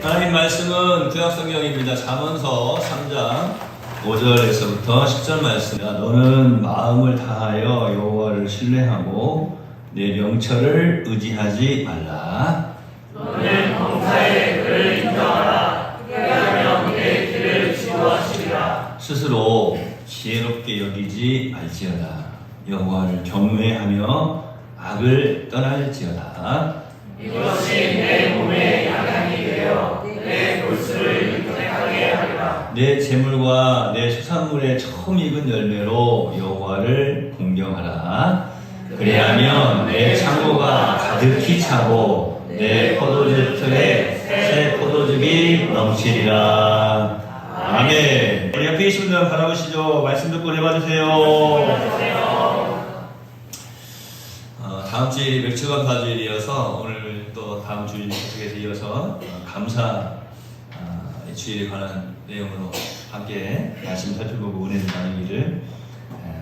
하나님 말씀은 구약성경입니다. 잠언서 3장 5절에서부터 10절 말씀입니다. 너는 마음을 다하여 여호와를 신뢰하고 내 명철을 의지하지 말라. 너는 범사에 그를 인정하라. 그리하면 내 길을 지도하시리라. 스스로 지혜롭게 여기지 말지어다. 여호와를 경외하며 악을 떠날지어다. 이것이 내 몸의 양향이 되어 내 골수를 윤택하게 하리라. 내 재물과 내 수산물의 처음 익은 열매로 여호와를 공경하라. 그리하면 내 창고가 가득히 차고 내 포도주 틀에 새 포도즙이 넘치리라. 아멘. 우리 옆에 계신 분들 바라보시죠. 말씀 듣고 내봐주세요. 다음 주일이 맥주감사주일이어서 오늘 또 다음 주일 계속해서 이어서 감사 주일에 관한 내용으로 함께 말씀 살펴보고 은혜를 나누기를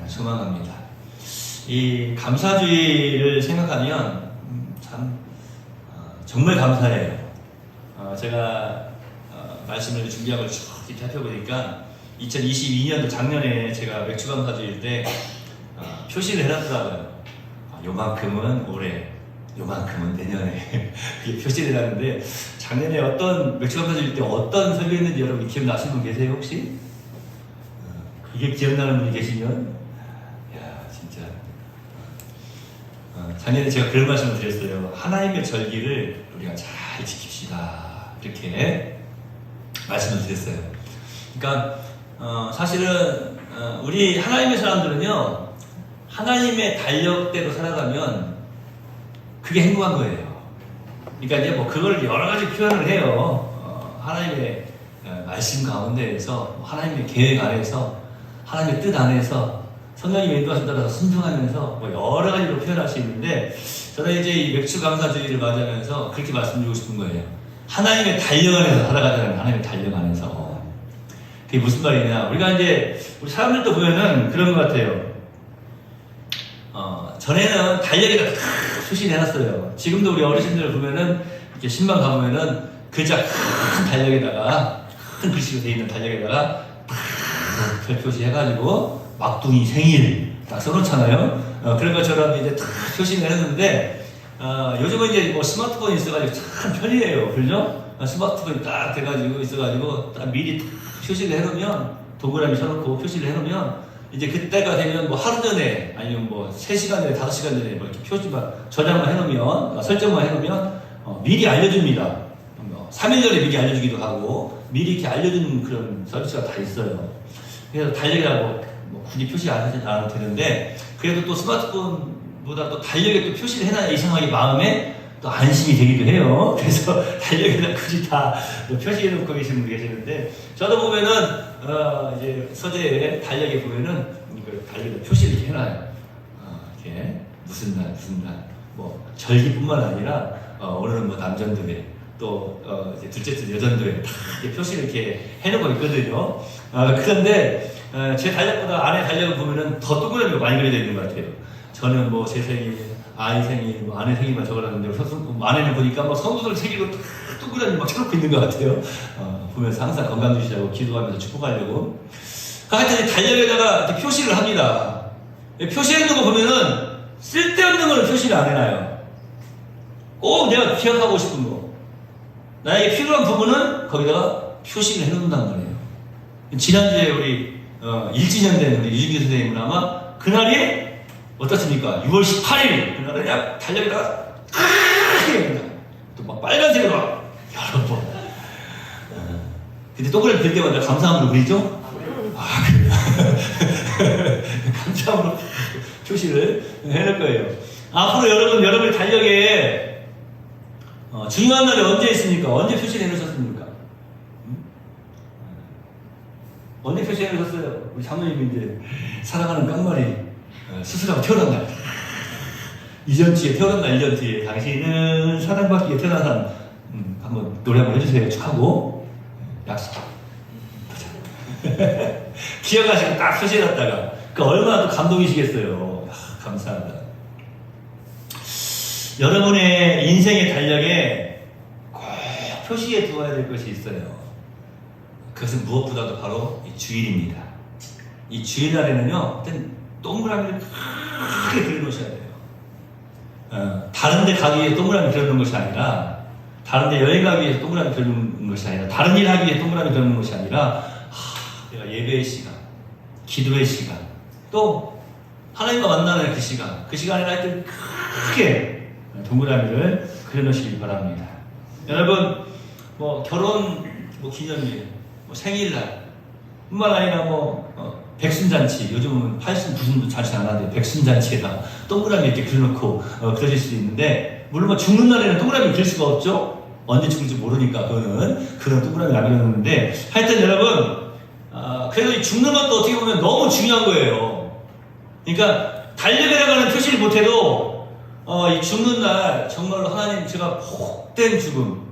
소망합니다. 이 감사주일을 생각하면 참 정말 감사해요. 제가 말씀을 준비한 걸 쭉 살펴보니까 2022년도 작년에 제가 맥주감사주일 때 표시를 해놨더라고요. 요만큼은 올해, 요만큼은 내년에 그게 표시를 해놨는데 작년에 어떤 맥주감사주일 때 어떤 설교했는지 여러분 기억나시는 분 계세요 혹시? 이게 기억나는 분이 계시면 야 진짜 작년에 제가 그런 말씀을 드렸어요. 하나님의 절기를 우리가 잘 지킵시다 이렇게 말씀을 드렸어요. 그러니까 사실은 우리 하나님의 사람들은요 하나님의 달력대로 살아가면 그게 행복한 거예요. 그러니까 이제 뭐 그걸 여러 가지 표현을 해요. 하나님의 말씀 가운데에서 하나님의 계획 안에서 하나님의 뜻 안에서 성령님의 인도하심 따라서 순종하면서 뭐 여러 가지로 표현할 수 있는데 저는 이제 이 맥주 감사주의를 맞이하면서 그렇게 말씀드리고 싶은 거예요. 하나님의 달력 안에서 살아가자는 하나님의 달력 안에서. 그게 무슨 말이냐? 우리가 이제 우리 사람들도 보면은 그런 것 같아요. 전에는 달력에다 표시를 해놨어요. 지금도 우리 어르신들 보면은 이렇게 신방 가보면은 글자 큰 달력에다가 큰 글씨로 되어 있는 달력에다가 별 표시해가지고 막둥이 생일 딱 써놓잖아요. 그런 것처럼 이제 딱 표시를 해놨는데 요즘은 이제 뭐 스마트폰이 있어가지고 참 편리해요. 그죠? 스마트폰이 딱 돼가지고 있어가지고 딱 미리 딱 표시를 해놓으면 동그라미 쳐놓고 표시를 해놓으면 이제 그때가 되면 뭐 하루 전에 아니면 뭐 3시간 전에 5시간 전에 뭐 이렇게 표시만 저장만 해놓으면 설정만 해놓으면 미리 알려줍니다. 3일 전에 미리 알려주기도 하고 미리 이렇게 알려주는 그런 서비스가 다 있어요. 그래서 달력이라고 뭐 굳이 표시 안 해도 되는데 그래도 또 스마트폰보다 또 달력에 또 표시를 해놔야 이상하게 마음에 또 안심이 되기도 해요. 그래서 달력에다 굳이 다 표시해놓고 계시는 분 계시는데 저도 보면은 이제 서재에 달력에 보면은 이걸 달력에 표시를 이렇게 해놔요. 이렇게 무슨 날 뭐 절기뿐만 아니라 오늘은 뭐 남전도회 또 이제 둘째 주 여전도회 다 이렇게 표시를 이렇게 해놓고 있거든요. 그런데 제 달력보다 아내 달력을 보면은 더 동그라미가 많이 그려져 있는 것 같아요. 저는 뭐 제 생일, 아이 생일, 뭐 아내 생일만 적어놨는데 아내는 보니까 막 성도들 생일로 동그라미 막 쳐놓고 있는 것 같아요. 보면서 항상 건강 주시라고 기도하면서 축복하려고. 하여튼 달력에다가 이렇게 표시를 합니다. 표시해놓은 거 보면은 쓸데없는 거는 표시를 안 해놔요. 꼭 내가 기억하고 싶은 거. 나에게 필요한 부분은 거기다가 표시를 해놓는단 말이에요. 지난주에 우리 1주년 된 우리 유진기 선생님은 아마 그날이 어떻습니까? 6월 18일 그날은 그냥 달력에다가 또 막 빨간색으로 여러 번 근데 동그라미 그릴 때마다 감사함으로 그리죠? 그래요. 감사함으로 표시를 해놓을 거예요. 앞으로 여러분의 달력에 중요한 날이 언제 있습니까? 언제 표시를 해놓으셨습니까? 언제 표시해 놓으셨어요? 우리 장모님이 이제 사랑하는 깡마리 수술하고 태어난 날 2년 뒤에 태어난 날 1년 뒤에 당신은 사랑받기 위해 태어난 사람 한번 노래 한번 해주세요. 축하고 약속 기억하시고 딱 표시해놨다가 그 얼마나 또 감동이시겠어요. 감사합니다. 여러분의 인생의 달력에 꼭 표시해 두어야 될 것이 있어요. 그것은 무엇보다도 바로 이 주일입니다. 이 주일날에는요, 동그라미를 크게 그려놓으셔야 돼요. 다른 데 가기 위해 동그라미 그려놓은 것이 아니라, 다른 데 여행 가기 위해서 동그라미 그려놓은 것이 아니라, 다른 일 하기 위해 동그라미 그려놓은 것이 아니라, 내가 예배의 시간, 기도의 시간, 또 하나님과 만나는 그 시간에 하여튼 크게 동그라미를 그려놓으시기 바랍니다. 여러분, 결혼 기념일, 생일날 뿐만 아니라 백순잔치, 요즘은 80, 90도 잔치 안 하는데 백순잔치에다 동그라미 이렇게 그려놓고 그러실 수도 있는데, 물론 죽는 날에는 동그라미 그릴 수가 없죠. 언제 죽을지 모르니까 그런 동그라미 안 그려놓는데, 하여튼 여러분, 그래도 이 죽는 것도 어떻게 보면 너무 중요한 거예요. 그러니까 달력에 나가는 표시를 못해도 이 죽는 날 정말로 하나님 제가 복된 죽음,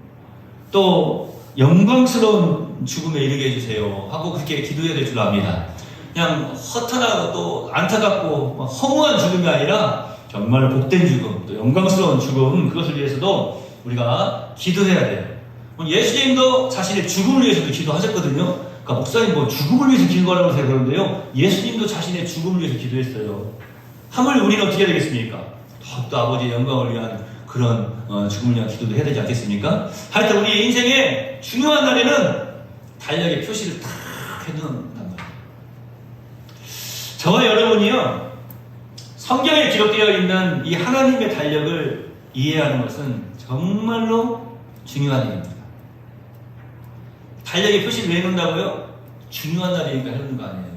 또 영광스러운 죽음에 이르게 해주세요 하고 그렇게 기도해야 될 줄 압니다. 그냥 허탄하고 또 안타깝고 허무한 죽음이 아니라 정말 복된 죽음, 또 영광스러운 죽음, 그것을 위해서도 우리가 기도해야 돼요. 예수님도 자신의 죽음을 위해서도 기도하셨거든요. 그러니까 목사님 죽음을 위해서 기도하라고 해서 그러는데요, 예수님도 자신의 죽음을 위해서 기도했어요. 하물 우리는 어떻게 해야 되겠습니까? 더욱더 아버지의 영광을 위한 그런 죽음을 위한 기도도 해야 되지 않겠습니까? 하여튼 우리 인생의 중요한 날에는 달력에 표시를 탁 해놓는단 말이에요. 저와 여러분이요, 성경에 기록되어 있는 이 하나님의 달력을 이해하는 것은 정말로 중요한 일입니다. 달력에 표시를 왜 해놓는다고요? 중요한 날이니까 해놓는 거 아니에요.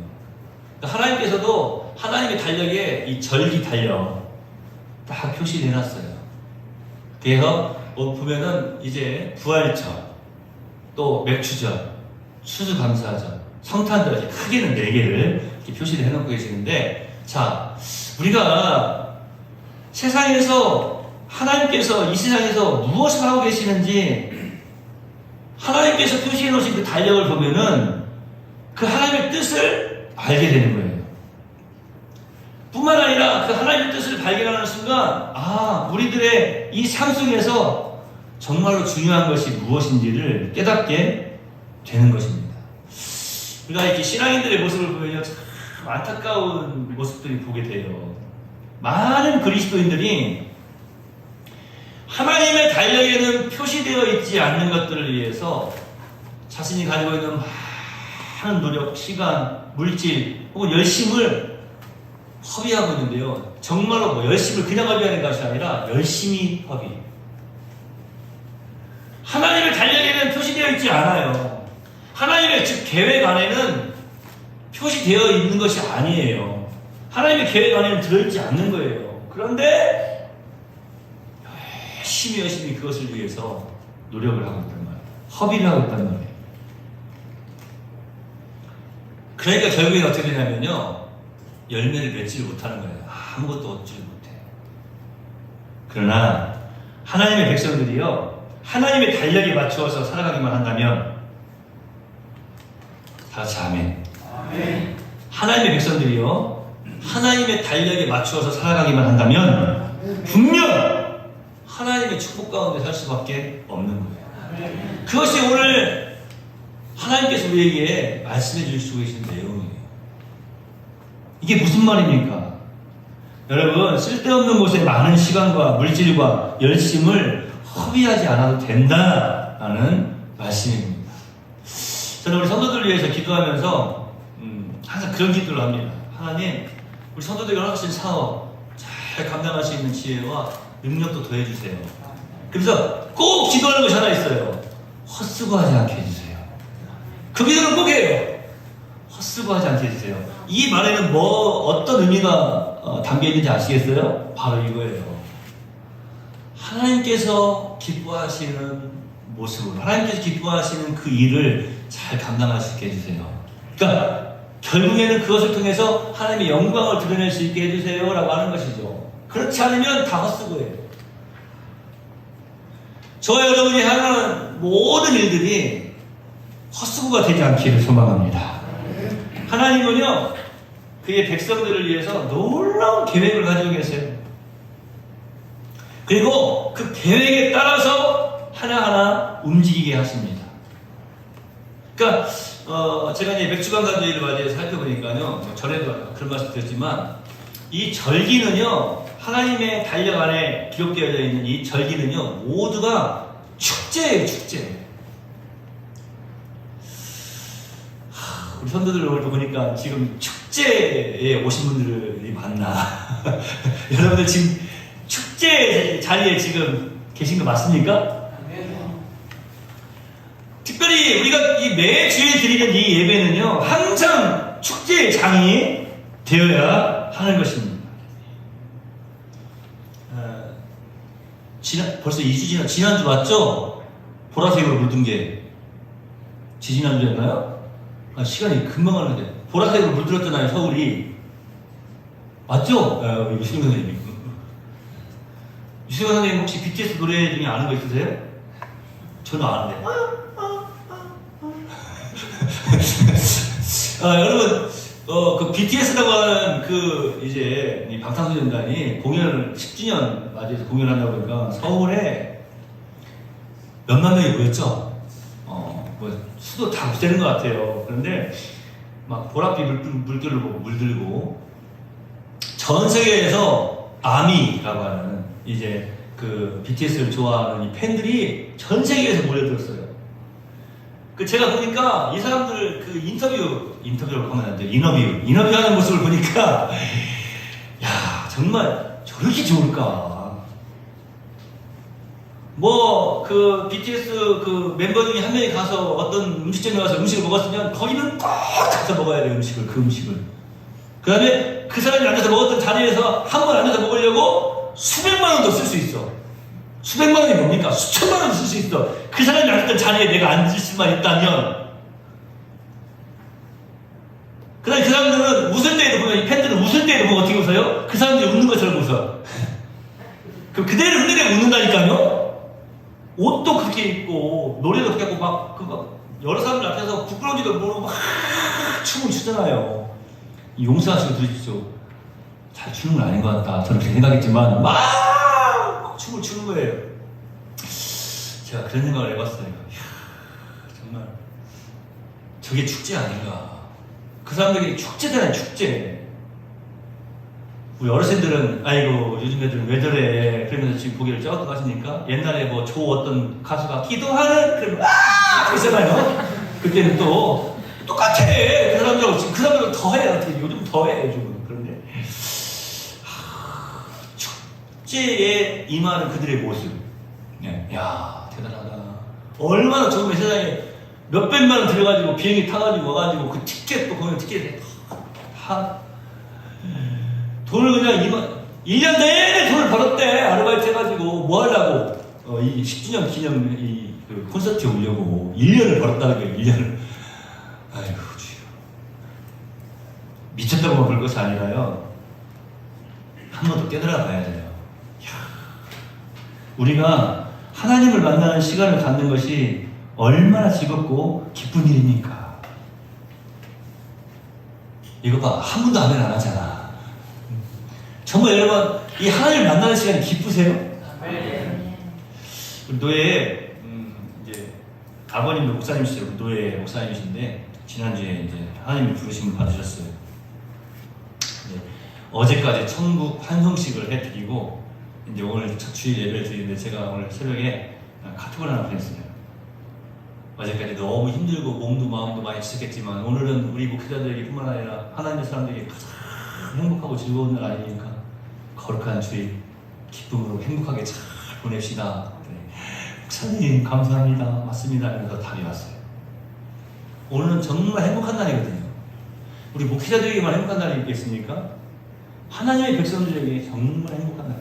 하나님께서도 하나님의 달력에 이 절기 달력 딱 표시를 해놨어요. 그래서 보면은 이제 부활절, 또 맥주절, 추수감사절, 성탄절, 이렇게 크게는 4개를 이렇게 표시를 해놓고 계시는데, 자, 우리가 세상에서 하나님께서 이 세상에서 무엇을 하고 계시는지 하나님께서 표시해 놓으신 그 달력을 보면은 그 하나님의 뜻을 알게 되는 거예요. 뿐만 아니라 그 하나님의 뜻을 발견하는 순간, 우리들의 이 삶 속에서 정말로 중요한 것이 무엇인지를 깨닫게 되는 것입니다. 우리가 이렇게 신앙인들의 모습을 보면요, 참 안타까운 모습들이 보게 돼요. 많은 그리스도인들이 하나님의 달력에는 표시되어 있지 않는 것들을 위해서 자신이 가지고 있는 많은 노력, 시간, 물질 혹은 열심을 허비하고 있는데요, 정말로 열심을 그냥 허비하는 것이 아니라 열심히 허비. 하나님의 달력에는 표시되어 있지 않아요. 하나님의 즉 계획 안에는 표시되어 있는 것이 아니에요. 하나님의 계획 안에는 들어있지 않는 거예요. 그런데 열심히 그것을 위해서 노력을 하고 있단 말이에요. 허비를 하고 있단 말이에요. 그러니까 결국엔 어떻게 되냐면요, 열매를 맺지를 못하는 거예요. 아무것도 얻지를 못해. 그러나 하나님의 백성들이요, 하나님의 달력에 맞추어서 살아가기만 한다면, 다 같이 아멘. 아멘. 하나님의 백성들이요, 하나님의 달력에 맞추어서 살아가기만 한다면 분명 하나님의 축복 가운데 살 수밖에 없는 거예요. 그것이 오늘 하나님께서 우리에게 말씀해 주시고 계신 내용이에요. 이게 무슨 말입니까? 여러분, 쓸데없는 곳에 많은 시간과 물질과 열심을 허비하지 않아도 된다라는 말씀입니다. 저는 우리 성도들을 위해서 기도하면서 항상 그런 기도를 합니다. 하나님, 우리 성도들이 허락하신 사업 잘 감당할 수 있는 지혜와 능력도 더해주세요. 그래서 꼭 기도하는 것이 하나 있어요. 헛수고하지 않게 해주세요. 그 기도를 꼭 해요. 헛수고하지 않게 해주세요. 이 말에는 어떤 의미가 담겨있는지 아시겠어요? 바로 이거예요. 하나님께서 기뻐하시는 모습으로, 하나님께서 기뻐하시는 그 일을 잘 감당할 수 있게 해주세요. 그러니까 결국에는 그것을 통해서 하나님의 영광을 드러낼 수 있게 해주세요 라고 하는 것이죠. 그렇지 않으면 다 헛수고예요. 저와 여러분이 하는 모든 일들이 헛수고가 되지 않기를 소망합니다. 하나님은요, 그의 백성들을 위해서 놀라운 계획을 가지고 계세요. 그리고 그 계획에 따라서 하나하나 움직이게 하십니다. 그러니까 제가 이제 맥주관광주의를 맞이해서 살펴보니까요, 전에도 그런 말씀 드렸지만 이 절기는요, 하나님의 달력 안에 기록되어져 있는 이 절기는요, 모두가 축제예요, 축제. 우리 선도들 오늘 보니까 지금 축제에 오신 분들이 많나? 여러분들 지금 축제 자리에 지금 계신 거 맞습니까? 특별히 우리가 이 매주에 드리는 이 예배는요, 항상 축제의 장이 되어야 하는 것입니다. 벌써 2주 지난주 맞죠? 보라색으로 물든 게 지지난주였나요? 시간이 금방 가는데 보라색으로 물들었잖아요, 서울이. 맞죠? 유승현 선생님. 유승현 선생님 혹시 BTS 노래 중에 아는 거 있으세요? 저는 아는데. 여러분, 그 BTS라고 하는 그 이제 이 방탄소년단이 공연을 10주년 맞이해서 공연을 한다고 보니까 서울에 몇만 명이 모였죠. 뭐 수도 다 없애는 것 같아요. 그런데 막 보랏빛 물결을 보고 물들고 전 세계에서 아미라고 하는 이제 그 BTS를 좋아하는 이 팬들이 전 세계에서 몰려들었어요. 그 제가 보니까 이 사람들 그 인터뷰를 하면 안 돼. 인터뷰하는 모습을 보니까 야, 정말 저렇게 좋을까? 뭐 그 BTS 그 멤버 중에 한 명이 가서 어떤 음식점에 가서 음식을 먹었으면 거기는 꼭 가서 먹어야 돼요, 그 음식을. 그 다음에 그 사람이 앉아서 먹었던 자리에서 한 번 앉아서 먹으려고 수백만 원도 쓸 수 있어. 수백만 원이 뭡니까? 수천만 원도 쓸 수 있어. 그 사람이 앉았던 자리에 내가 앉을 수만 있다면. 그 다음에 그 사람들은 웃을 때에도 보면, 이 팬들은 웃을 때에도 보면 어떻게 웃어요? 그 사람들이 웃는 것처럼 웃어. 그대로 흔들려 웃는다니까요? 옷도 그렇게 입고, 노래도 그렇게 하고, 여러 사람들 앞에서 부끄러운지도 모르고 막 춤을 추잖아요. 용서하시고 들으십시오. 잘 추는 건 아닌 것 같다. 저는 그렇게 생각했지만, 막 춤을 추는 거예요. 제가 그런 생각을 해봤어요. 이야, 정말, 저게 축제 아닌가. 그 사람들이 축제잖아요, 축제. 우리 어르신들은 아이고 요즘 애들은 왜 저래 그러면서 지금 고개를 쩌고 하시니까 옛날에 뭐 조 어떤 가수가 기도하는 그러면 그러잖아요. 그때는 또 똑같아. 그 사람들하고 지금 그 사람들은 더해. 어떻게 요즘 더해 요즘은. 그런데 축제에 임하는 그들의 모습. 네. 야, 대단하다. 얼마나 처음에 세상에 몇백만 원 들여가지고 비행기 타가지고 와가지고 그 티켓 또 공연 티켓에 돈을 그냥 1년 내내 돈을 벌었대. 아르바이트 해가지고 뭐 하려고 이 10주년 기념 그 콘서트에 오려고 1년을 벌었다는 거예요. 1년을. 아이고 주여. 미쳤다고만 벌 것이 아니라요, 한 번 더 깨달아 봐야 돼요. 이야, 우리가 하나님을 만나는 시간을 갖는 것이 얼마나 즐겁고 기쁜 일입니까? 이거 봐, 한 번도 아멘 안 하잖아. 정말 여러분, 이 하나님을 만나는 시간이 기쁘세요? 우리 노예, 이제 아버님도 목사님이시죠. 노예 목사님이신데 지난주에 이제 하나님이 부르심을 받으셨어요. 어제까지 천국 환송식을 해드리고 이제 오늘 첫 주일 예배를 드리는데 제가 오늘 새벽에 카톡을 하나 보냈어요. 어제까지 너무 힘들고 몸도 마음도 많이 지쳤겠지만 오늘은 우리 목회자들에게 뿐만 아니라 하나님의 사람들에게 가장 행복하고 즐거운 날 아닙니까? 거룩한 주일 기쁨으로 행복하게 잘 보냅시다. 목사님 감사합니다. 맞습니다. 이러면서 답이 왔어요. 오늘은 정말 행복한 날이거든요. 우리 목회자들에게만 행복한 날이 있겠습니까? 하나님의 백성들에게 정말 행복한 날.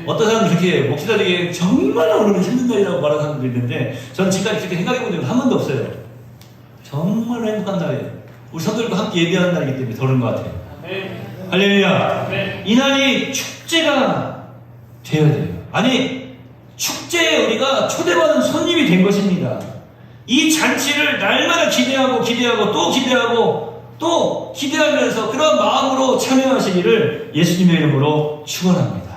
어떤 사람은 그렇게 목회자들에게 정말 오늘은 힘든 날이라고 말하는 사람도 있는데 저는 지금까지 그렇게 생각해본 적은 한 번도 없어요. 정말 행복한 날이에요. 우리 성도들과 함께 예배하는 날이기 때문에 더 그런 것 같아요. 할렐루야. 이 날이 축제가 되어야 돼요. 아니, 축제에 우리가 초대받은 손님이 된 것입니다. 이 잔치를 날마다 기대하고 또 기대하면서 그런 마음으로 참여하시기를 예수님의 이름으로 축원합니다.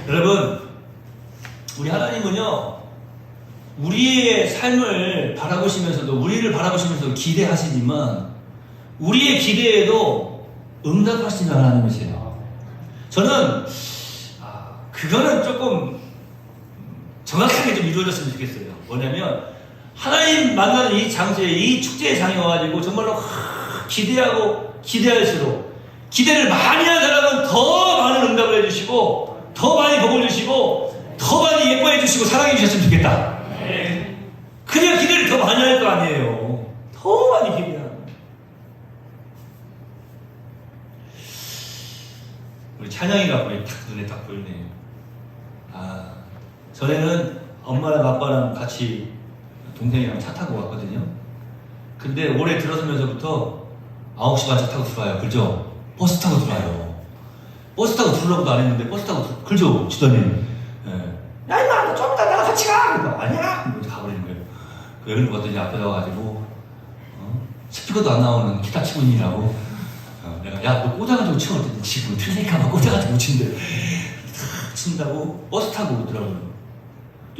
여러분, 우리 하나님은요, 우리의 삶을 바라보시면서도 우리를 바라보시면서도 기대하시지만 우리의 기대에도 응답하시는 하나님이세요. 저는 그거는 조금 정확하게 좀 이루어졌으면 좋겠어요. 뭐냐면 하나님 만나는 이 장소에 이 축제장에 와가지고 정말로 기대하고 기대할수록 기대를 많이 하는 사람은 더 많은 응답을 해주시고 더 많이 복을 주시고 더 많이 예뻐해 주시고 사랑해 주셨으면 좋겠다. 그냥 기대를 더 많이 할 거 아니에요. 더 많이 기대하는. 우리 찬양이가 거의 딱 눈에 딱 보이네요. 전에는 엄마랑 아빠랑 같이 동생이랑 차 타고 왔거든요. 근데 올해 들어서면서부터 9시 반 차 타고 들어와요. 그죠? 버스 타고 들어와요. 버스 타고 들으려고도 안 했는데 버스 타고 그죠? 주더니 야 임마 너 좀 이따 나랑 같이 가! 그러니까 아니야! 이러면서 가버리는 거예요. 왜 그런 거 같더니 앞에 와가지고 스피커도 안 나오는 기타 치고 있느라고 내가 야 너 꽂아가지고 치워 그랬더니 지금 틀리니까 꽂아가지고 친대. 친다고 버스 타고 오더라고요.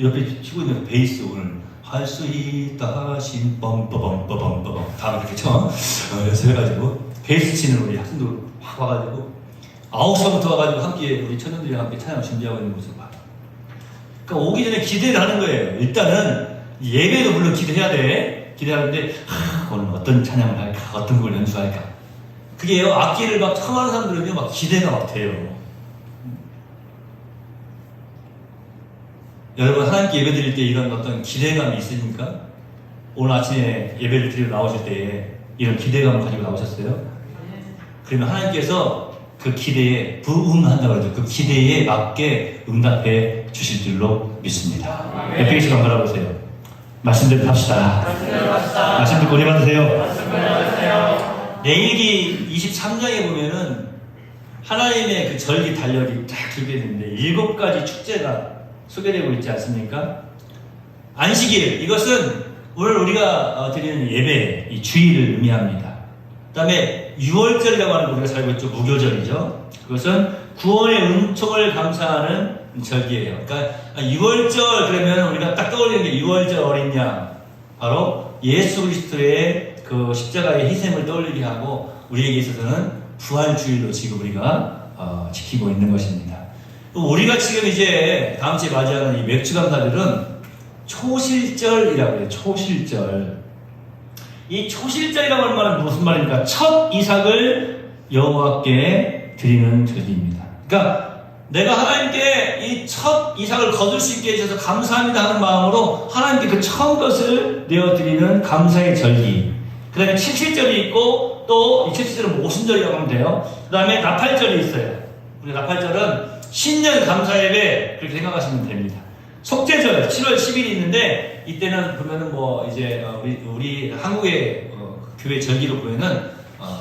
옆에 치고 있는 베이스 오늘 할 수 있다 하신 빰빠밤빠밤빠밤 다 이렇게 쳐 연습해가지고 베이스 치는 우리 학생들 확 와가지고 9시부터 와가지고 함께 우리 청년들이랑 함께 찬양 준비하고 있는 모습 봐. 그러니까 오기 전에 기대를 하는 거예요. 일단은 예배도 물론 기대해야 돼. 기대하는데 오늘 어떤 찬양을 할까, 어떤 걸 연주할까. 그게요 악기를 막 처음 하는 사람들은요 막 기대가 막 돼요. 여러분 하나님께 예배 드릴 때 이런 어떤 기대감이 있으십니까? 오늘 아침에 예배를 드리러 나오실 때 이런 기대감을 가지고 나오셨어요? 그러면 하나님께서 그 기대에 부응한다고 그러죠. 그 기대에 맞게 응답해 주실 줄로 믿습니다. 옆에 시간 바라보세요. 말씀대로 합시다. 말씀 듣고 은혜 받으세요. 레위기 23장에 보면은 하나님의 그 절기 달력이 딱 기록되는데 7가지 축제가 소개되고 있지 않습니까? 안식일, 이것은 오늘 우리가 드리는 예배, 이 주일을 의미합니다. 그 다음에 6월절이라고 하는 거 우리가 잘 알고 있죠. 무교절이죠. 그것은 구원의 은총을 감사하는 절기예요. 그러니까 6월절 그러면 우리가 딱 떠올리는 게 6월절 어린 양, 바로 예수 그리스도의 그 십자가의 희생을 떠올리게 하고 우리에게 있어서는 부활주일로 지금 우리가 지키고 있는 것입니다. 우리가 지금 이제 다음 주에 맞이하는 이 맥주감사절은 초실절이라고 해요. 초실절. 이 초실절이라고 하는 말은 무슨 말입니까? 첫 이삭을 여호와께 드리는 절기입니다. 그러니까 내가 하나님께 이 첫 이삭을 거둘 수 있게 해주셔서 감사합니다 하는 마음으로 하나님께 그 처음 것을 내어드리는 감사의 절기. 그 다음에 칠칠절이 있고 또 이 칠칠절은 모순절이라고 하면 돼요. 그 다음에 나팔절이 있어요. 우리 나팔절은 신년 감사예배 그렇게 생각하시면 됩니다. 속죄절 7월 10일이 있는데 이때는 보면은 뭐 이제 우리 한국의 교회 절기로 보면은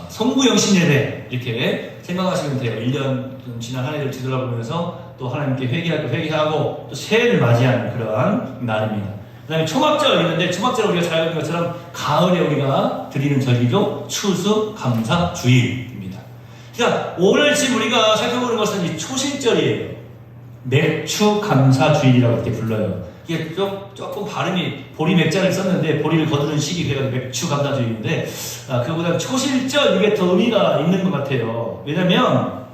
송구영신예배 이렇게 생각하시면 돼요. 1년 지난 한 해를 뒤돌아보면서 또 하나님께 회개할 거 회개하고 또 새해를 맞이하는 그러한 날입니다. 그 다음에 초막절 있는데 초막절은 우리가 잘 알고 있는 것처럼 가을에 우리가 드리는 절기죠. 추수 감사 주일입니다. 그러니까 오늘 지금 우리가 살펴보는 것은 이 초실절이에요. 맥추 감사 주일이라고 이렇게 불러요. 이게 조금 발음이 보리 맥자를 썼는데 보리를 거두는 시기 그래가지고 맥추 감사 주일인데 그거보다 초실절 이게 더 의미가 있는 것 같아요. 왜냐면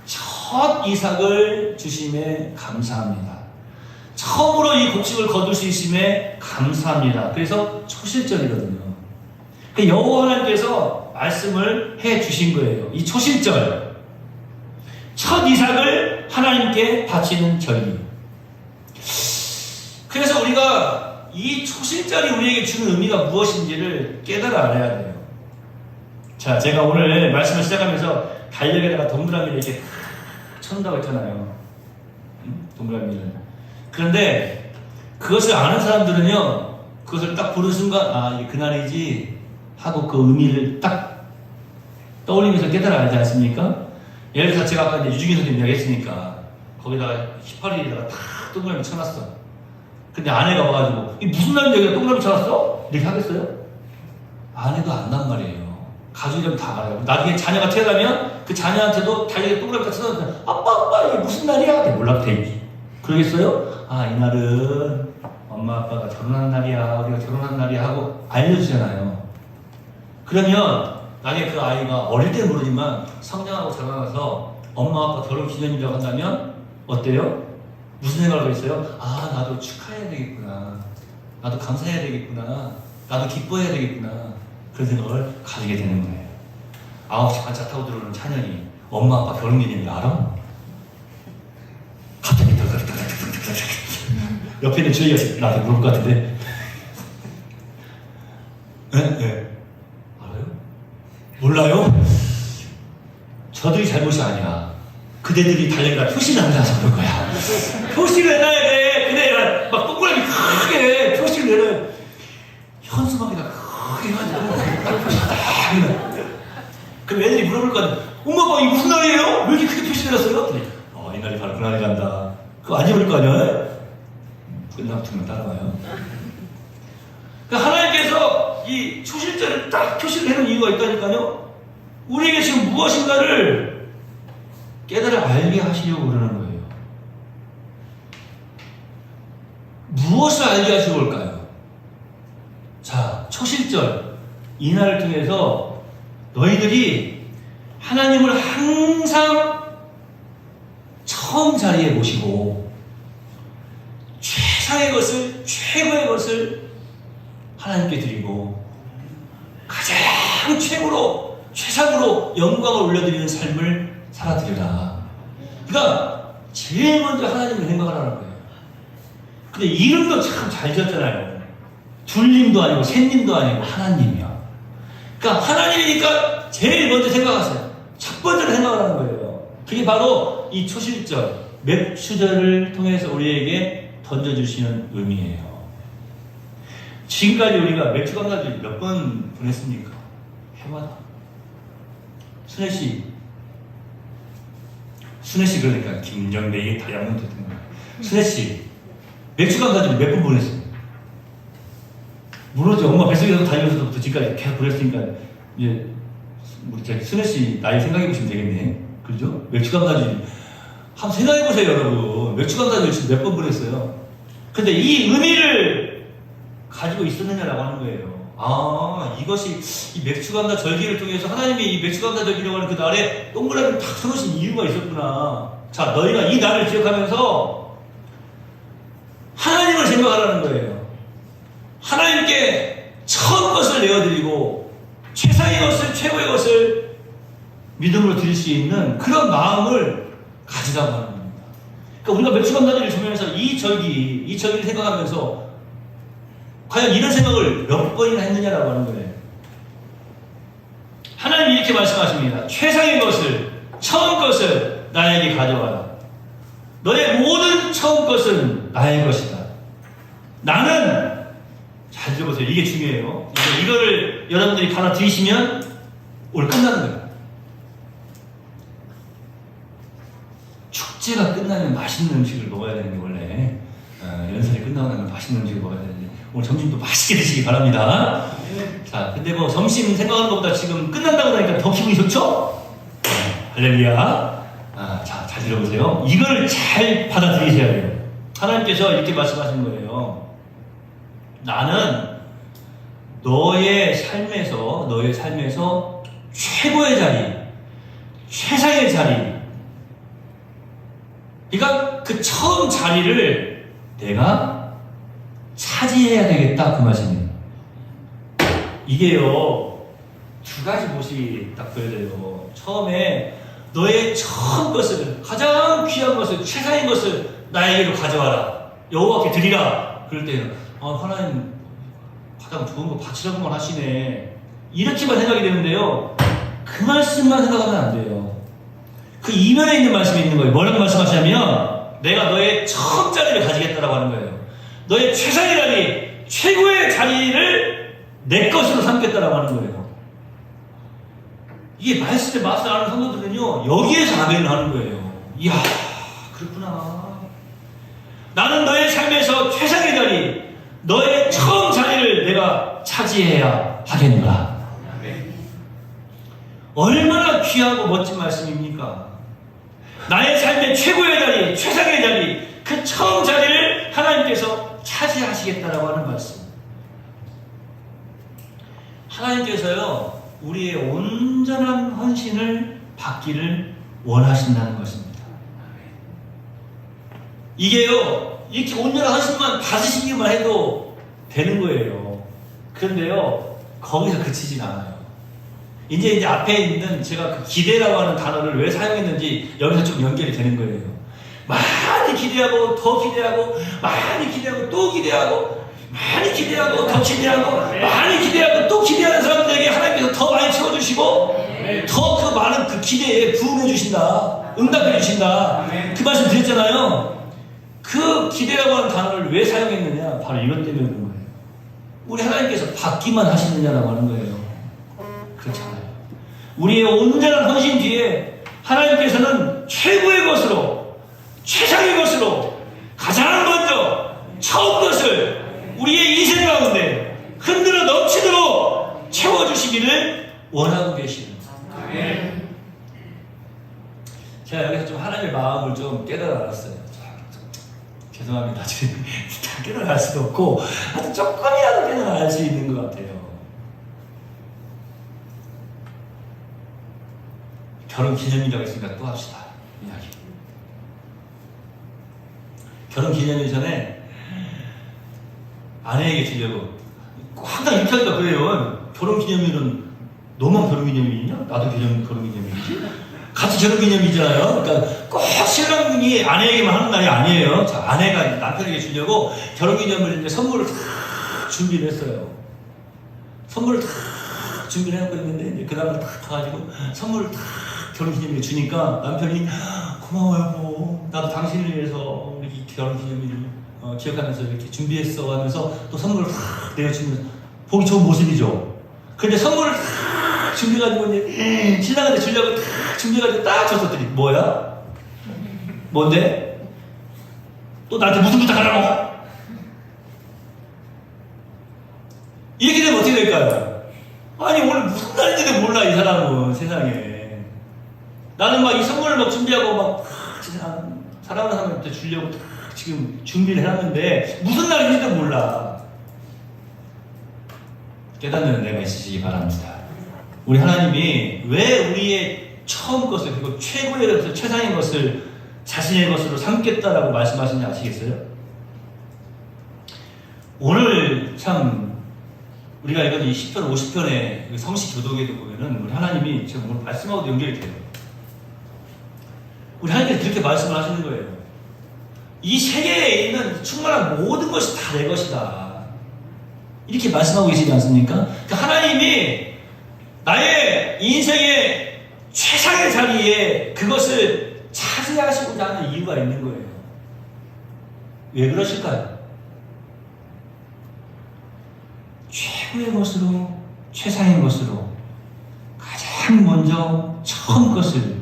첫 이삭을 주심에 감사합니다. 처음으로 이 곡식을 거둘 수 있음에 감사합니다. 그래서 초실절이거든요. 여호와 하나님께서 말씀을 해 주신 거예요. 이 초실절 첫 이삭을 하나님께 바치는 절기. 그래서 우리가 이 초실절이 우리에게 주는 의미가 무엇인지를 깨달아 알아야 돼요. 자, 제가 오늘 말씀을 시작하면서 달력에다가 동그라미를 이렇게 쳐놓는다고 했잖아요. 동그라미를. 그런데 그것을 아는 사람들은요 그것을 딱 보는 순간 이게 그날이지 하고 그 의미를 딱 떠올리면서 깨달아 알지 않습니까? 예를 들어서 제가 아까 이제 유중인 선생님 이야기했으니까 거기다가 히파리에다가 탁 동그라미 쳐놨어. 근데 아내가 와가지고 이 무슨 날인데 여기다 동그라미 쳐놨어? 이렇게 하겠어요? 아내도 안단 말이에요. 가족이라면 다 알아요. 나중에 자녀가 태어나면 그 자녀한테도 달력에 동그라미 쳐놨는데 아빠 이게 무슨 날이야? 몰라 대기. 그러겠어요? 이날은 엄마 아빠가 결혼한 날이야, 우리가 결혼한 날이야 하고 알려주잖아요. 그러면 나중에 그 아이가 어릴 때 모르지만 성장하고 자라나서 엄마 아빠 결혼 기념일이라고 한다면 어때요? 무슨 생각을 했어요? 아, 나도 축하해야 되겠구나, 나도 감사해야 되겠구나, 나도 기뻐해야 되겠구나, 그런 생각을 가지게 되는 거예요. 9시 반짝 타고 들어오는 찬현이 엄마 아빠 결혼 기념일 알아? 갑자기 옆에 있는 주희가 나한테 물을 것 같은데. 네? 알아요? 몰라요? 저들이 잘못이 아니야. 그대들이 달력에다 표시를 안 해서 그럴 거야. 표시를 해놔야 돼. 근데 얘가 막 동그라미 크게 표시를 내는 현수막에다 크게 해가지고 표시를 딱 해놔. 그럼 애들이 물어볼 거 아니야. 엄마 아빠 이게 무슨 날이에요? 왜 이렇게 크게 표시를 해놨어요? 이 날이 바로 그날이 간다. 그거 안 입을 거 아니야? 끝나고 두면 따라와요. 그러니까 하나님께서 이 초실절을 딱 표시를 해놓은 이유가 있다니까요. 우리에게 지금 무엇인가를 깨달아 알게 하시려고 그러는 거예요. 무엇을 알게 하시려고 할까요? 자, 초실절 이날을 통해서 너희들이 하나님을 항상 처음 자리에 모시고 최상의 것을, 최고의 것을 하나님께 드리고 가장 최고로, 최상으로 영광을 올려드리는 삶을 살아드리라. 그러니까 제일 먼저 하나님을 생각하라는 거예요. 근데 이름도 참 잘 지었잖아요. 둘님도 아니고 셋님도 아니고 하나님이야. 그러니까 하나님이니까 제일 먼저 생각하세요. 첫 번째로 생각하라는 거예요. 그게 바로 이 초실절, 맥추절을 통해서 우리에게 던져주시는 의미예요. 지금까지 우리가 맥주 강사들 몇 번 보냈습니까? 해마다. 순애씨 그러니까 김정배의 다이아몬드 같은 거. 순애씨 맥주 강사들 몇 번 보냈어요? 모르죠. 엄마 뱃속에서 다니면서부터 지금까지 계속 보냈으니까 이제 우리 순애씨 나이 생각해보시면 되겠네. 그죠? 맥주 강사들 한번 생각해보세요, 여러분. 맥주 강사들 지금 몇 번 보냈어요? 근데 이 의미를 가지고 있었느냐라고 하는 거예요. 아, 이것이 이 맥주 감사 절기를 통해서 하나님이 이 맥주 감사 절기라고 하는 그 날에 동그라미를 탁 쳐놓으신 이유가 있었구나. 자, 너희가 이 날을 기억하면서 하나님을 생각하라는 거예요. 하나님께 첫 것을 내어드리고 최상의 것을, 최고의 것을 믿음으로 드릴 수 있는 그런 마음을 가지라고 하는 겁니다. 그러니까 우리가 맥주 감사절을 주면서 이 절기를 생각하면서 과연 이런 생각을 몇 번이나 했느냐라고 하는 거예요. 하나님이 이렇게 말씀하십니다. 최상의 것을, 처음 것을 나에게 가져와라. 너의 모든 처음 것은 나의 것이다. 나는, 잘 들어보세요. 이게 중요해요. 이거를 여러분들이 받아들이시면 오늘 끝나는 거예요. 축제가 끝나면 맛있는 음식을 먹어야 되는 게 원래 연설이 끝나고 나면 맛있는 음식을 먹어야 되는데 오늘 점심도 맛있게 드시기 바랍니다. 자, 근데 뭐 점심 생각하는 것보다 지금 끝난다고 하니까 더 기분이 좋죠? 할렐루야. 자, 잘 들어보세요. 이걸 잘 받아들이셔야 돼요. 하나님께서 이렇게 말씀하신 거예요. 나는 너의 삶에서 최고의 자리, 최상의 자리, 그러니까 그 처음 자리를 내가 차지해야 되겠다, 그 말씀이에요. 이게요, 두 가지 못이 딱 보여야 돼요. 처음에 너의 처음 것을, 가장 귀한 것을, 최상의 것을 나에게로 가져와라, 여호와께 드리라. 그럴 때는 하나님 가장 좋은 거 바치라고만 하시네, 이렇게만 생각이 되는데요, 그 말씀만 생각하면 안 돼요. 그 이면에 있는 말씀이 있는 거예요. 뭐라고 말씀하시냐면 내가 너의 처음 자리를 가지겠다라고 하는 거예요. 너의 최상의 자리, 최고의 자리를 내 것으로 삼겠다라고 하는 거예요. 이게 말씀의 맛을 아는 성도들은요, 여기에서 아멘을 하는 거예요. 이야, 그렇구나. 나는 너의 삶에서 최상의 자리, 너의 처음 자리를 내가 차지해야 하겠노라. 얼마나 귀하고 멋진 말씀입니까? 나의 삶의 최고의 자리, 최상의 자리, 그 처음 자리를 하나님께서 차지하시겠다라고 하는 말씀. 하나님께서요, 우리의 온전한 헌신을 받기를 원하신다는 것입니다. 이게요, 이렇게 온전한 헌신만 받으시기만 해도 되는 거예요. 그런데요, 거기서 그치진 않아요. 이제 앞에 있는 제가 그 기대라고 하는 단어를 왜 사용했는지 여기서 좀 연결이 되는 거예요. 많이 기대하고, 더 기대하고, 많이 기대하고, 또 기대하고, 많이 기대하고, 더 기대하고, 많이 기대하고, 또 기대하는 사람들에게 하나님께서 더 많이 채워주시고, 더 그 많은 그 기대에 부응해 주신다. 응답해 주신다. 그 말씀 드렸잖아요. 그 기대라고 하는 단어를 왜 사용했느냐? 바로 이것 때문에 그런 거예요. 우리 하나님께서 받기만 하시느냐라고 하는 거예요. 그렇지 않아요. 우리의 온전한 헌신 뒤에 하나님께서는 최고의 것으로, 최상의 것으로, 가장 먼저 처음 것을 우리의 인생 가운데 흔들어 넘치도록 채워주시기를 원하고 계시는 거예요. 제가 여기서 좀 하나님의 마음을 좀 깨달아 알았어요. 죄송합니다. 지금 다 깨달아 알 수도 없고, 아주 조금이라도 깨달아 알 수 있는 것 같아요. 결혼 기념일이라고 했으니까 또 합시다. 이야기. 결혼 기념일 전에 아내에게 주려고 항상 이렇게 하니까 그래요. 결혼 기념일은 너만 결혼 기념일이냐? 나도 결혼 기념일이지? 같이 결혼 기념일이잖아요. 그러니까 꼭 신랑이 아내에게만 하는 날이 아니에요. 자, 아내가 남편에게 주려고 결혼 기념일 이제 선물을 다 준비를 했어요. 선물을 다 준비를 해놓고 있는데 이제 그 다음날 딱 가가지고 선물을 다 결혼 기념일에 주니까 남편이 고마워요, 여보. 나도 당신을 위해서 이렇게 결혼 기념일을 기억하면서 이렇게 준비했어 하면서 또 선물을 탁 내어주면서 보기 좋은 모습이죠. 근데 선물을 탁 준비해가지고 이제 신랑한테 주려고 탁 준비해가지고 딱 줬었더니 뭐야? 뭔데? 또 나한테 무슨 부탁하라고? 이렇게 되면 어떻게 될까요? 아니 오늘 무슨 날인지도 몰라 이 사람은 세상에. 나는 막 이 선물을 막 준비하고 막 사랑하는 사람한테 주려고 지금 준비를 해놨는데 무슨 날인지도 몰라. 깨닫는 내가 있으시기 바랍니다. 우리 하나님이 왜 우리의 처음 것을 그리고 최고의 것을 최상의 것을 자신의 것으로 삼겠다라고 말씀하시는지 아시겠어요? 오늘 참 우리가 이건 이 10편 50편의 성시 교독에도 보면은 우리 하나님이 지금 오늘 말씀하고도 연결이 돼요. 우리 하나님께서 그렇게 말씀을 하시는 거예요. 이 세계에 있는 충만한 모든 것이 다 내 것이다. 이렇게 말씀하고 계시지 않습니까? 그러니까 하나님이 나의 인생의 최상의 자리에 그것을 차지하시고자 하는 이유가 있는 거예요. 왜 그러실까요? 최고의 것으로, 최상의 것으로 가장 먼저 처음 것을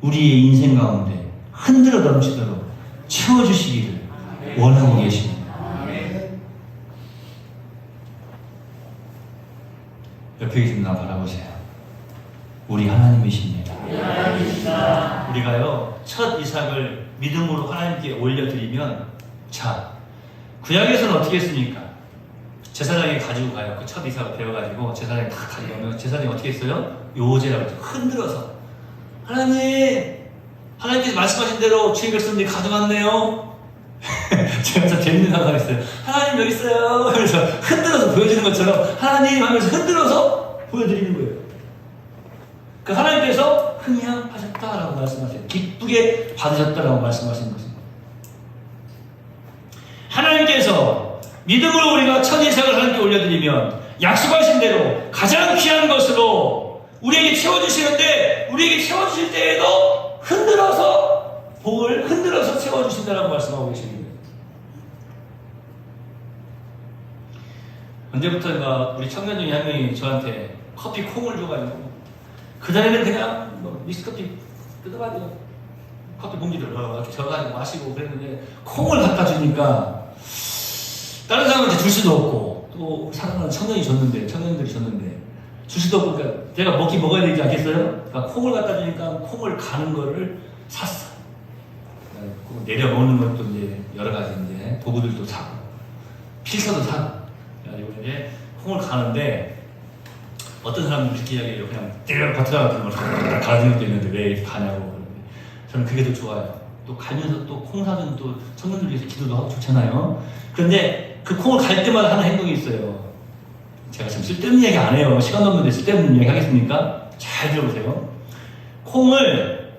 우리의 인생 가운데 흔들어 넘치도록 채워주시기를 원하고 계십니다. 옆에 계신 분 바라보세요. 우리 하나님이십니다. 우리가요 첫 이삭을 믿음으로 하나님께 올려드리면, 자 구약에서는 어떻게 했습니까? 제사장이 가지고 가요. 그 첫 이삭을 베어가지고 제사장이 다 가져오면 제사장이 어떻게 했어요? 요제라고 했죠. 흔들어서 하나님께서 말씀하신 대로 주의 백성들이 가져갔네요. 제가 참 재밌는 상상했어요. 하나님 여기 있어요. 그래서 흔들어서 보여주는 것처럼 하나님 하면서 흔들어서 보여드리는 거예요. 그 하나님께서 흥미하셨다라고 말씀하세요. 기쁘게 받으셨다라고 말씀하시는 것입니다. 하나님께서 믿음으로 우리가 첫 이삭을 하나님께 올려드리면 약속하신 대로 가장 귀한 것으로 우리에게 채워주시는데, 우리에게 채워주실 때에도 흔들어서 복을 흔들어서 채워주신다라고 말씀하고 계십니다. 언제부턴가 우리 청년 중에 한 명이 저한테 커피 콩을 줘가지고, 그전에는 그냥 뭐 믹스커피 뜯어가지고 커피 봉지를 이렇게 저어가지고 마시고 그랬는데, 콩을 갖다 주니까 다른 사람한테 줄 수도 없고, 또 사랑하는 청년들이 줬는데 줄 수도 없고, 그러니까 제가 먹어야 되지 않겠어요? 그러니까 콩을 갖다 주니까 콩을 가는 거를 샀어. 내려 먹는 것도 이제 여러 가지 이제 도구들도 사고. 필터도 사고. 그래가지고 이제 콩을 가는데 어떤 사람들은 이렇게 이야기해요. 그냥 때려 버트라 같은 걸 가는 것도 있는데 왜 이렇게 가냐고. 저는 그게 더 좋아요. 또 가면서 또 콩 사주는 또 청년들 위해서 기도도 하고 좋잖아요. 그런데 그 콩을 갈 때마다 하는 행동이 있어요. 제가 지금 쓸데없는 얘기 안 해요. 시간도 없는데 쓸데없는 얘기 하겠습니까? 잘 들어보세요. 콩을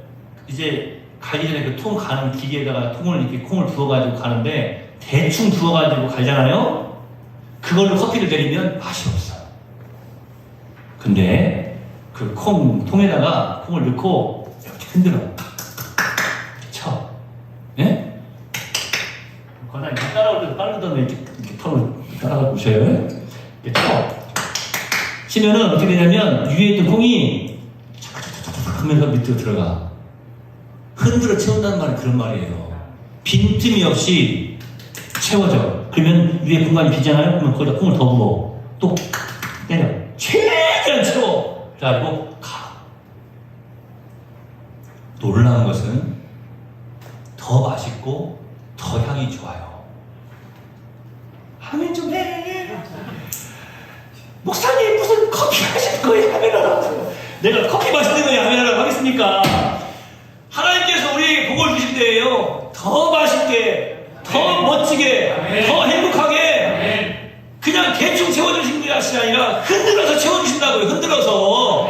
이제 가기 전에 그 통 가는 기계에다가 통을 이렇게 콩을 부어가지고 가는데 대충 부어가지고 갈잖아요? 그걸로 커피를 내리면 맛이 없어요. 근데 그 통에다가 콩을 넣고 이렇게 흔들어. 쳐. 예? 그러나 이렇게 따라올 때 빠르던 이렇게 ton을 따라가 보셔요. 이렇게 쳐. 치면은 어떻게 되냐면 위에 있던 콩이 착착착착 하면서 밑으로 들어가. 흔들어 채운다는 말이 그런 말이에요. 빈틈이 없이 채워져. 그러면 위에 공간이 비잖아요? 그러면 거기다 콩을 더 부어. 또 때려. 최대한 채워. 그래가지고 가. 놀라운 것은 더 맛있고 더 향이 좋아요. 하면 좀 해. 목사님 무슨 커피 마시는 거예요? 하면은 내가 커피 마시는 거예요? 하면은 하겠습니까? 하나님께서 우리에게 복을 주실 때에요. 더 맛있게, 더 멋지게, 더 행복하게 그냥 대충 채워주시는 것이 아니라 흔들어서 채워주신다고요. 흔들어서.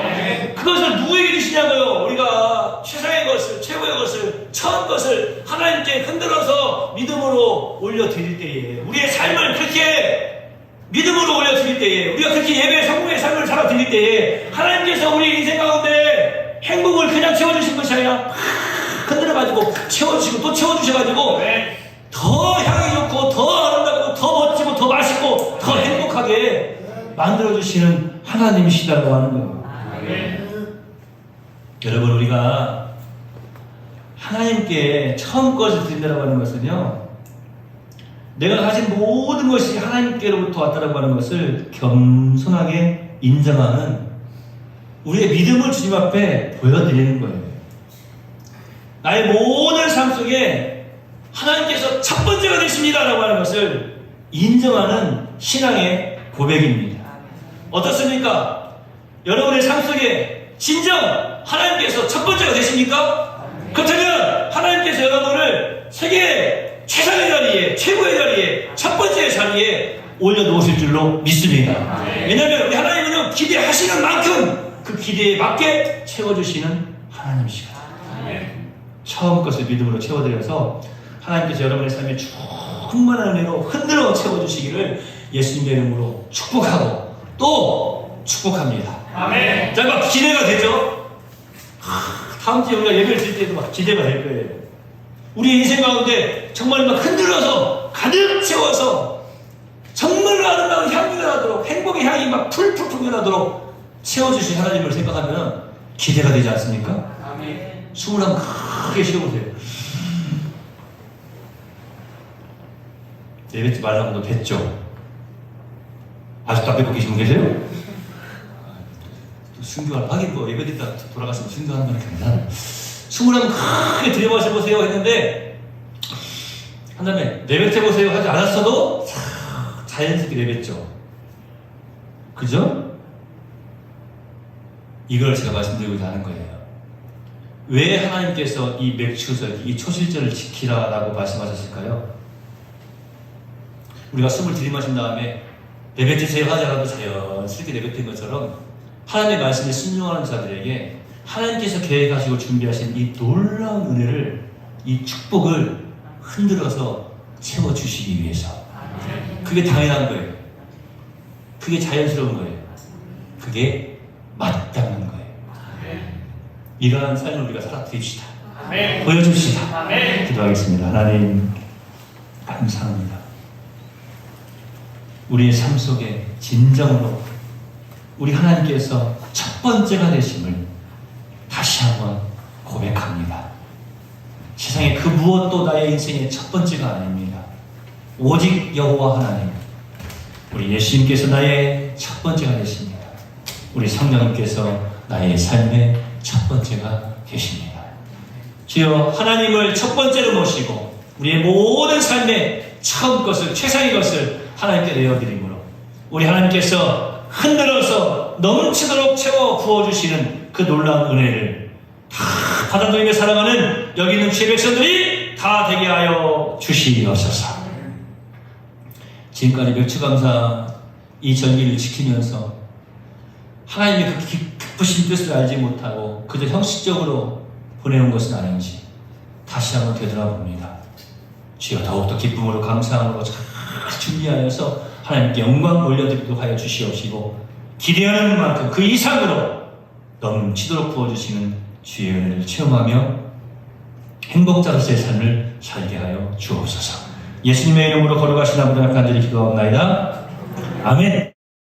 그것을 누구에게 주시냐고요. 우리가 최상의 것을, 최고의 것을, 처음 것을 하나님께 흔들어서 믿음으로 올려드릴 때에 우리의 삶을 그렇게 믿음으로 올려드릴 때에 우리가 그렇게 예배 성공의 삶을 살아드릴 때에 하나님께서 우리 인생 가운데 행복을 그냥 채워주신 것이 아니라 흔들어가지고 채워주시고 또 채워주셔가지고 더 향이 좋고 더 아름답고 더 멋지고 더 맛있고 더 행복하게 만들어주시는 하나님이시다고 하는 거예요. 여러분 우리가 하나님께 처음 것을 드린다고 하는 것은요 내가 가진 모든 것이 하나님께로부터 왔다고 하는 것을 겸손하게 인정하는 우리의 믿음을 주님 앞에 보여드리는 거예요. 나의 모든 삶 속에 하나님께서 첫 번째가 되십니다라고 하는 것을 인정하는 신앙의 고백입니다. 어떻습니까? 여러분의 삶 속에 진정 하나님께서 첫 번째가 되십니까? 그렇다면 하나님께서 여러분을 세계 최상의 자리에, 최고의 자리에, 첫 번째 자리에 올려놓으실 줄로 믿습니다. 왜냐하면 우리 하나님은 기대하시는 만큼 그 기대에 맞게 채워주시는 하나님이시거든요. 처음 것을 믿음으로 채워드려서 하나님께서 여러분의 삶에 충만한 은혜로 흔들어 채워주시기를 예수님의 이름으로 축복하고 또 축복합니다. 아멘. 자, 막 기대가 되죠? 다음 주에 우리가 예배를 드릴 때도 막 기대가 될 거예요. 우리 인생 가운데 정말 막 흔들어서 가득 채워서 정말로 아름다운 향기가 나도록 행복의 향이 막 풀풀풀 나도록 채워주신 하나님을 생각하면 기대가 되지 않습니까? 아멘. 숨을 한번 크게 쉬어보세요. 내뱉지 말라고 뱉죠? 아직도 안 뱉고 계신 분 계세요? 순교하는 하긴 뭐 예배드리다 돌아가시면 순교하는 건 괜찮아요. 숨을 한번 크게 들여마셔보세요 했는데 한 다음에 내뱉어보세요 하지 않았어도 자연스럽게 내뱉죠. 그죠? 이걸 제가 말씀드리고자 하는 거예요. 왜 하나님께서 이 맥추절, 이 초실절을 지키라라고 말씀하셨을까요? 우리가 숨을 들이마신 다음에 내뱉으세요 하지 않아도 자연스럽게 내뱉은 것처럼 하나님의 말씀에 순종하는 자들에게 하나님께서 계획하시고 준비하신 이 놀라운 은혜를, 이 축복을 흔들어서 채워주시기 위해서. 그게 당연한 거예요. 그게 자연스러운 거예요. 그게 마땅한 거예요. 이러한 삶을 우리가 살아드립시다. 보여줍시다. 기도하겠습니다. 하나님 감사합니다. 우리의 삶 속에 진정으로 우리 하나님께서 첫 번째가 되심을 다시 한번 고백합니다. 세상에 그 무엇도 나의 인생의 첫 번째가 아닙니다. 오직 여호와 하나님, 우리 예수님께서 나의 첫 번째가 되십니다. 우리 성령님께서 나의 삶의 첫 번째가 되십니다. 주여 하나님을 첫 번째로 모시고 우리의 모든 삶의 처음 것을, 최상의 것을 하나님께 내어드림으로 우리 하나님께서 흔들어서 넘치도록 채워 부어주시는 그 놀라운 은혜를 다 받아들이며 살아가는 여기 있는 주의 백성들이 다 되게 하여 주시옵소서. 지금까지 몇 주 감사 이 절기를 지키면서 하나님의 그 깊으신 뜻을 알지 못하고 그저 형식적으로 보내온 것은 아닌지 다시 한번 되돌아봅니다. 주여 더욱더 기쁨으로 감사함으로 잘 준비하여서 하나님께 영광 올려드리도록 하여 주시옵시고 기대하는 만큼 그 이상으로 넘치도록 부어주시는 주의 은혜를 체험하며 행복자로서의 삶을 살게 하여 주옵소서. 예수님의 이름으로 걸어가신 아버지 간절히 기도하옵나이다. 아멘.